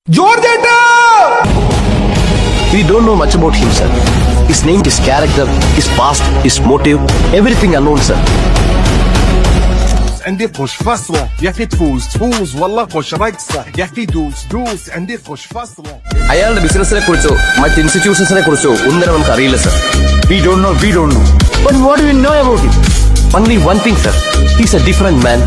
Georgetta! We don't know much about him, sir. His name, his character, his past, his motive, everything unknown, sir. عندي خش فصله يا اخي تفوز والله خش رقصه يا اخي دوس عندي خش فصله. അയാളുടെ ബിസിനസിനെ കുറിച്ചോ മറ്റ് ഇൻസ്റ്റിറ്റ്യൂഷൻസിനെ കുറിച്ചോ ഒന്നും നമുക്ക് അറിയില്ല, sir. We don't know. But what do we know about him? Only one thing, sir. He's a different man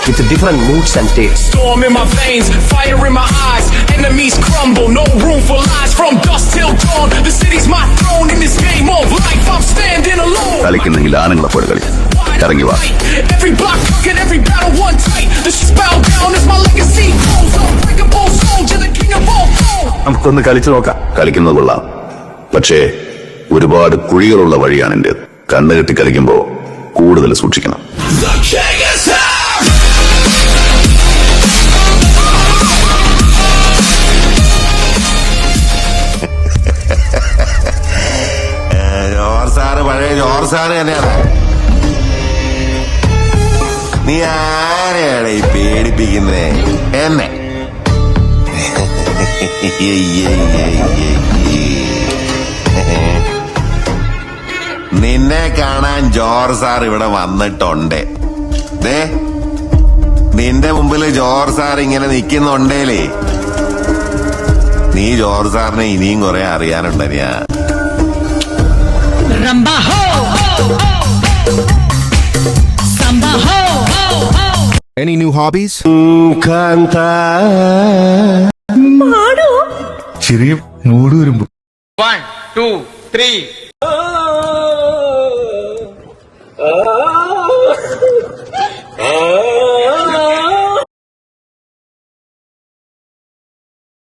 with different moods and tastes. Storm in my veins, fire in my eyes. Enemies crumble, no room for lies. From dusk till dawn, the city's my throne. In this game of life, I'm standing alone. കളിക്കുന്നെങ്കിൽ ആണുങ്ങളെ പോലെ കളി. ഇറങ്ങി വാ. Every block crooked, every battle one tight. The spell down as my legacy grows. Unbreakable soldier, the king of all thrones. നമുക്കൊന്ന് കളിച്ചു നോക്കാം. കളിക്കുന്നത് കൊള്ളാം, പക്ഷേ ഒരുപാട് കുഴികളുള്ള വഴിയാണ് എന്റെ. കണ്ണുകെട്ടി കളിക്കുമ്പോ കൂടുതൽ സൂക്ഷിക്കണം. The king is here. പഴയ ജോർസാറ് തന്നെയാണ്. നീ ആരെയാണ് ഈ പേടിപ്പിക്കുന്നേ? എന്നെ നിന്നെ കാണാൻ ജോർസാർ ഇവിടെ വന്നിട്ടുണ്ട്. ദേ നിന്റെ മുമ്പില് ജോർസാർ ഇങ്ങനെ നിക്കുന്നുണ്ടേലേ, നീ ജോർസാറിനെ ഇനിയും കുറെ അറിയാനുണ്ട്. ഞാൻ Ramba ho, Samba ho. Any new hobbies? ചെറിയ മൂട് വരുമ്പോ 1, 2, 3